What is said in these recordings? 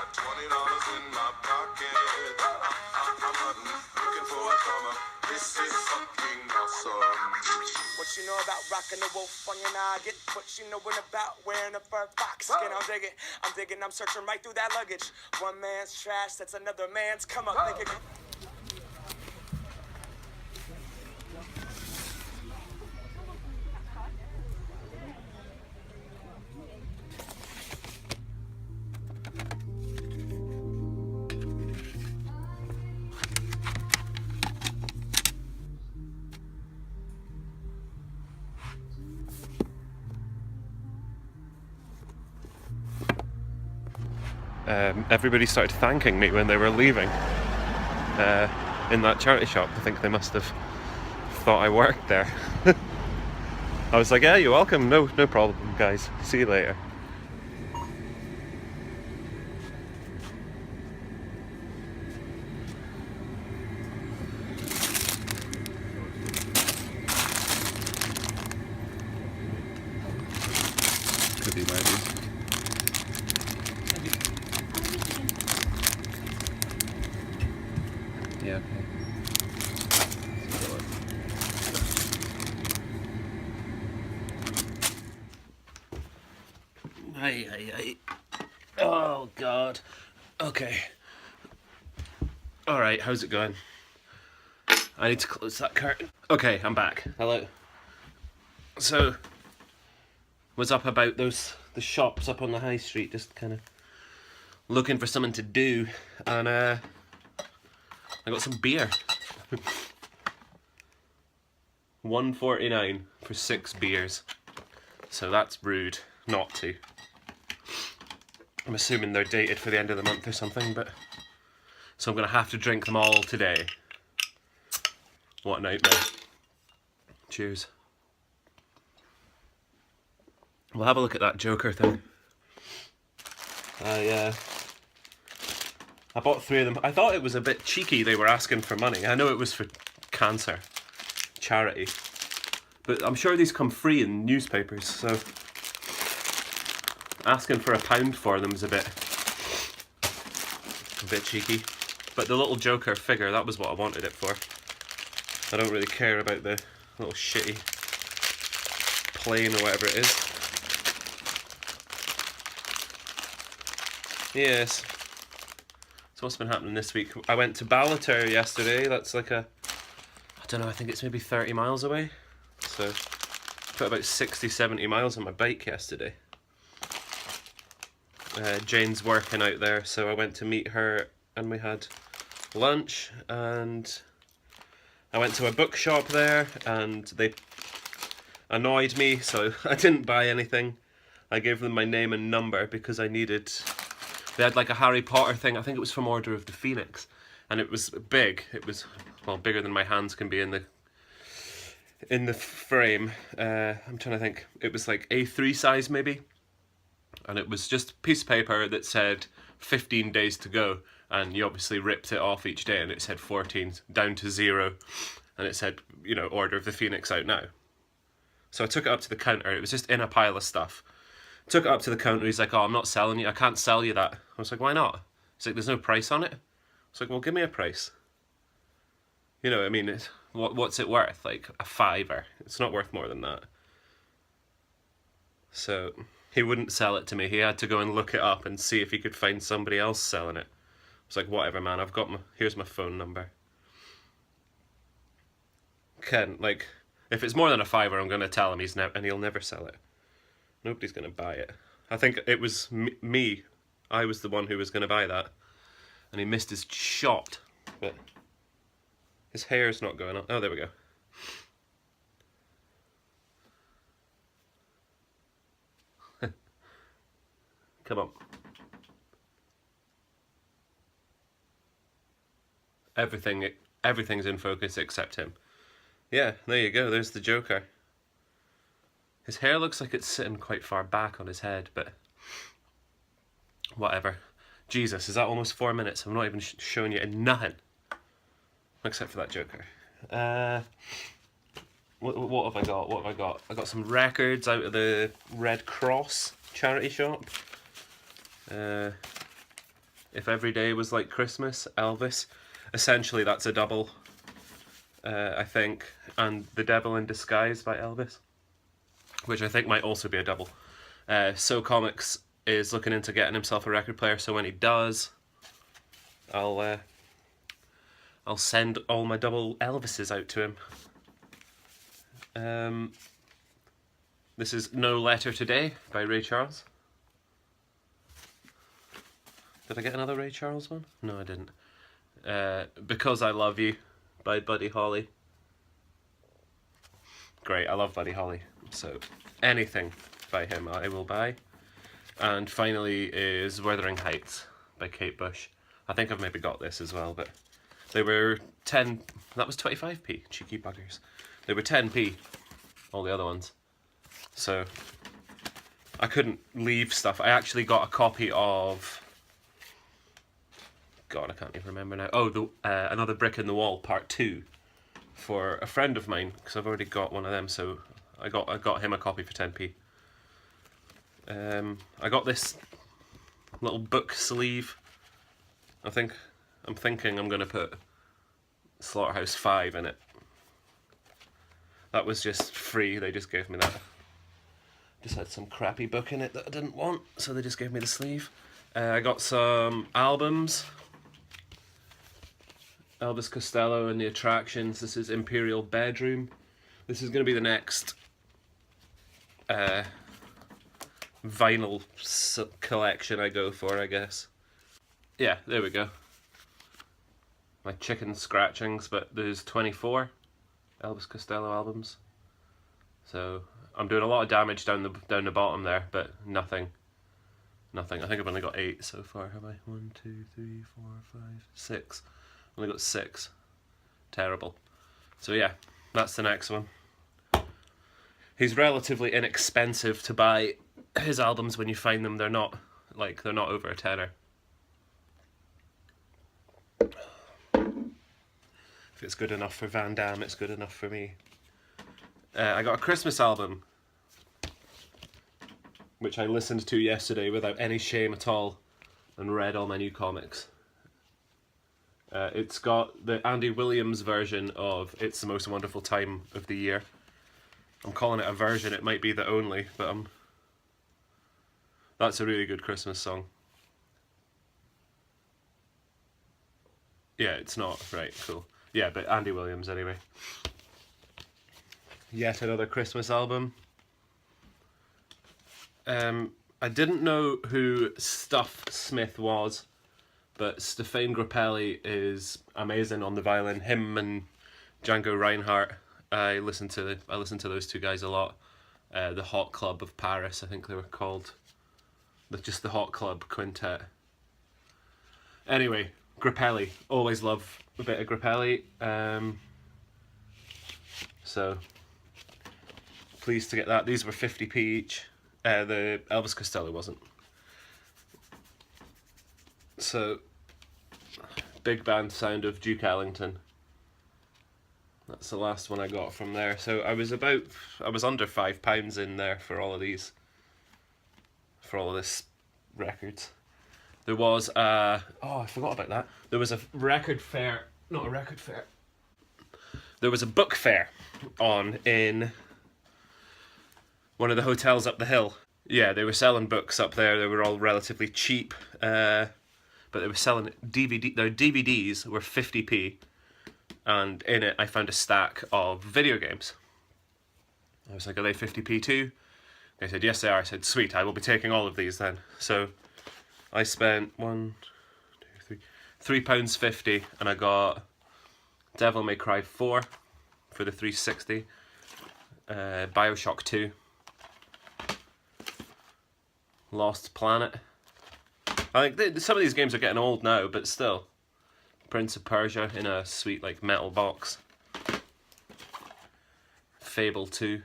got $20 in my pocket. I'm hunting, looking for a come up. This is fucking awesome. What you know about rocking the wolf on your noggin? What you knowin' about wearing a fur fox skin? I'm digging, I'm searching right through that luggage. One man's trash, that's another man's come up, nigga. Everybody started thanking me when they were leaving in that charity shop. I think they must have thought I worked there. I was like, yeah, you're welcome, no problem guys, see you later. Could be maybe. Yeah, okay. Hey. Oh, God. Okay. Alright, how's it going? I need to close that curtain. Okay, I'm back. Hello. So, was up about the shops up on the high street, just kind of looking for something to do, and I got some beer. $1.49 for 6 beers. So that's rude not to. I'm assuming they're dated for the end of the month or something, but so I'm gonna have to drink them all today. What a nightmare. Cheers. We'll have a look at that Joker thing. I bought 3 of them. I thought it was a bit cheeky they were asking for money. I know it was for cancer charity, but I'm sure these come free in newspapers, so asking for £1 for them is a bit cheeky. But the little Joker figure, that was what I wanted it for. I don't really care about the little shitty plane or whatever it is. Yes. So what's been happening this week? I went to Ballater yesterday. That's like I don't know, I think it's maybe 30 miles away. So put about 60-70 miles on my bike yesterday. Jane's working out there, so I went to meet her and we had lunch, and I went to a bookshop there and they annoyed me, so I didn't buy anything. I gave them my name and number because I needed... They had like a Harry Potter thing, I think it was from Order of the Phoenix, and it was big. It was, well, bigger than my hands can be in the frame. I'm trying to think. It was like A3 size maybe, and it was just a piece of paper that said 15 days to go, and you obviously ripped it off each day and it said 14 down to 0, and it said, you know, Order of the Phoenix out now. So I took it up to the counter. It was just in a pile of stuff. Took it up to the counter. He's like, oh, I'm not selling you. I can't sell you that. I was like, why not? He's like, there's no price on it. I was like, well, give me a price. You know, I mean, what's it worth? Like a $5. It's not worth more than that. So he wouldn't sell it to me. He had to go and look it up and see if he could find somebody else selling it. I was like, whatever, man. I've got here's my phone number. Ken, like, if it's more than a $5, I'm gonna tell him and he'll never sell it. Nobody's going to buy it. I think it was me. I was the one who was going to buy that. And he missed his shot. But his hair's not going on. Oh, there we go. Come on. Everything's in focus except him. Yeah, there you go. There's the Joker. His hair looks like it's sitting quite far back on his head, but whatever. Jesus, is that almost 4 minutes? I'm not even showing you nothing. Except for that Joker. What have I got? What have I got? I got some records out of the Red Cross charity shop. If Every Day Was Like Christmas, Elvis. Essentially, that's a double, I think. And The Devil in Disguise by Elvis, which I think might also be a double. So Comics is looking into getting himself a record player, so when he does, I'll send all my double Elvises out to him. This is No Letter Today by Ray Charles. Did I get another Ray Charles one? No, I didn't. Because I Love You by Buddy Holly. Great, I love Buddy Holly. So anything by him I will buy. And finally is Wuthering Heights by Kate Bush. I think I've maybe got this as well, but they were 10... That was 25p, cheeky buggers. They were 10p, all the other ones. So I couldn't leave stuff. I actually got a copy of... God, I can't even remember now. Oh, Another Brick in the Wall, Part 2, for a friend of mine, because I've already got one of them, so I got him a copy for 10p. I got this little book sleeve. I'm thinking I'm going to put Slaughterhouse 5 in it. That was just free, they just gave me that. Just had some crappy book in it that I didn't want, so they just gave me the sleeve. I got some albums. Elvis Costello and the Attractions. This is Imperial Bedroom. This is going to be the next vinyl collection I go for, I guess. Yeah, there we go. My chicken scratchings, but there's 24 Elvis Costello albums. So I'm doing a lot of damage down the bottom there, but nothing. I think I've only got 8 so far, have I? 1, 2, 3, 4, 5, 6. Only got 6. Terrible. So yeah, that's the next one. He's relatively inexpensive to buy his albums when you find them. They're not over a tenner. If it's good enough for Van Damme, it's good enough for me. I got a Christmas album, which I listened to yesterday without any shame at all, and read all my new comics. It's got the Andy Williams version of It's the Most Wonderful Time of the Year. I'm calling it a version, it might be the only, but that's a really good Christmas song. Yeah, it's not. Right, cool. Yeah, but Andy Williams anyway. Yet another Christmas album. I didn't know who Stuff Smith was, but Stefan Grappelli is amazing on the violin. Him and Django Reinhardt. I listen to those two guys a lot. The Hot Club of Paris, I think they were called. Just the Hot Club Quintet. Anyway, Grappelli. Always love a bit of Grappelli. So pleased to get that. These were 50p each. The Elvis Costello wasn't. So, big band sound of Duke Ellington. That's the last one I got from there. So I was under £5 in there for all of these. For all of this records. There was I forgot about that. There was a record fair, not a record fair. There was a book fair on in one of the hotels up the hill. Yeah, they were selling books up there. They were all relatively cheap. But they were selling DVD. Their DVDs were 50p, and in it I found a stack of video games. I was like, "Are they 50p too?" They said, "Yes, they are." I said, "Sweet, I will be taking all of these then." So I spent £3.50, and I got Devil May Cry 4 for the 360, Bioshock 2, Lost Planet. I think some of these games are getting old now, but still. Prince of Persia in a sweet like metal box. Fable 2.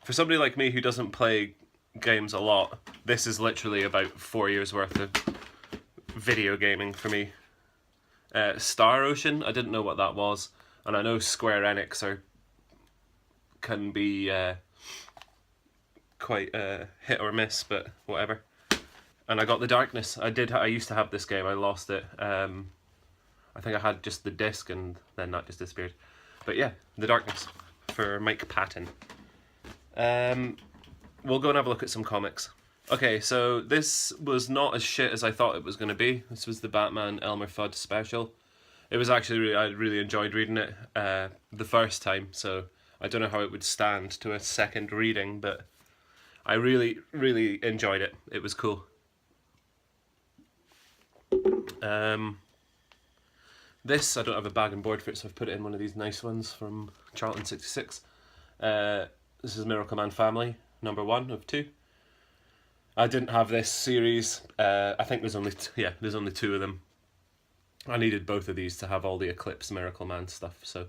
For somebody like me who doesn't play games a lot, this is literally about 4 years worth of video gaming for me. Star Ocean, I didn't know what that was, and I know Square Enix can be quite hit or miss, but whatever. And I got The Darkness. I used to have this game. I lost it. I think I had just the disc and then that just disappeared. But yeah, The Darkness for Mike Patton. We'll go and have a look at some comics. Okay, so this was not as shit as I thought it was going to be. This was the Batman Elmer Fudd special. It was actually, I really enjoyed reading it the first time, so I don't know how it would stand to a second reading, but I really, really enjoyed it. It was cool. This, I don't have a bag and board for it, so I've put it in one of these nice ones from Charlton 66. This is Miracle Man Family, number 1 of 2. I didn't have this series. I think there's only there's only 2 of them. I needed both of these to have all the Eclipse Miracle Man stuff, so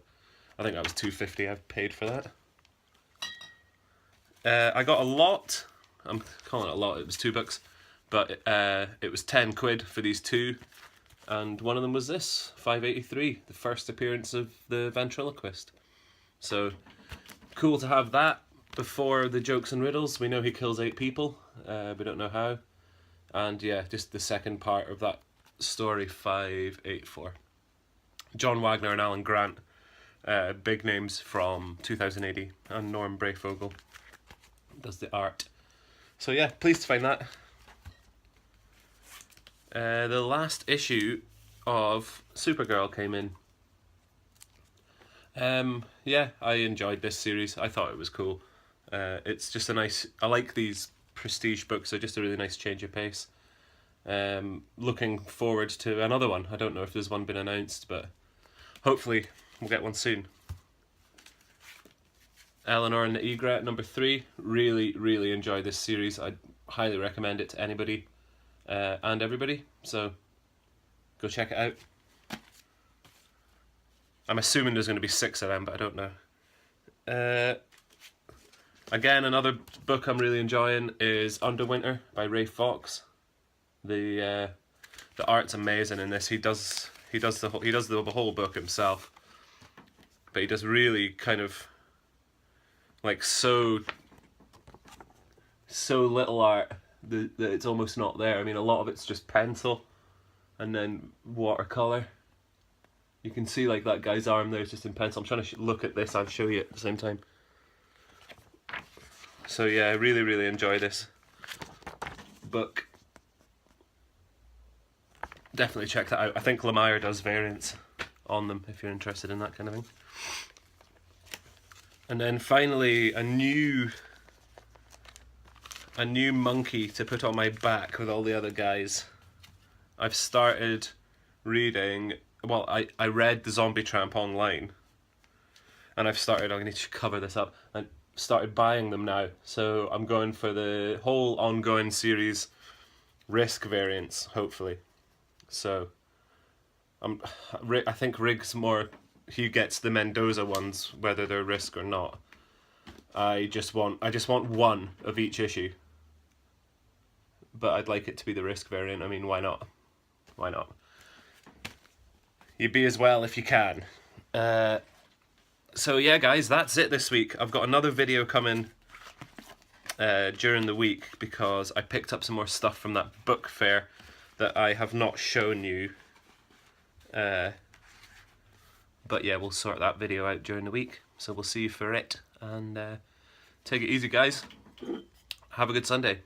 I think that was $2.50 I paid for that. I got a lot. I'm calling it a lot. It was $2, but it was 10 quid for these 2, and one of them was this $5.83, the first appearance of the ventriloquist. So cool to have that before the jokes and riddles. We know he kills 8 people. We don't know how. And yeah, just the second part of that story, 584. John Wagner and Alan Grant, big names from 2080, and Norm Brayfogle does the art. So yeah, pleased to find that. The last issue of Supergirl came in. Yeah, I enjoyed this series. I thought it was cool. It's just a nice... I like these prestige books. They're just a really nice change of pace. Looking forward to another one. I don't know if there's one been announced, but hopefully we'll get one soon. Eleanor and the Egret, number 3. Really, really enjoy this series. I'd highly recommend it to anybody and everybody. So go check it out. I'm assuming there's going to be 6 of them, but I don't know. Again, another book I'm really enjoying is Underwinter by Ray Fox. The art's amazing in this. He does the whole book himself, but he does really kind of like so little art that it's almost not there. I mean, a lot of it's just pencil and then watercolor. You can see like that guy's arm there is just in pencil. I'm trying to look at this. I'll show you at the same time. So yeah, I really, really enjoy this book. Definitely check that out. I think Lemire does variants on them if you're interested in that kind of thing. And then finally, a new monkey to put on my back with all the other guys. I've started reading... Well, I read The Zombie Tramp online, and I've started... I'm going to cover this up. I started buying them now, so I'm going for the whole ongoing series Risk variants, hopefully. So I think Riggs more... He gets the Mendoza ones, whether they're Risk or not. I just want one of each issue. But I'd like it to be the Risk variant. I mean, why not? Why not? You be as well if you can. So yeah, guys, that's it this week. I've got another video coming during the week because I picked up some more stuff from that book fair that I have not shown you. But yeah, we'll sort that video out during the week. So we'll see you for it. And take it easy, guys. Have a good Sunday.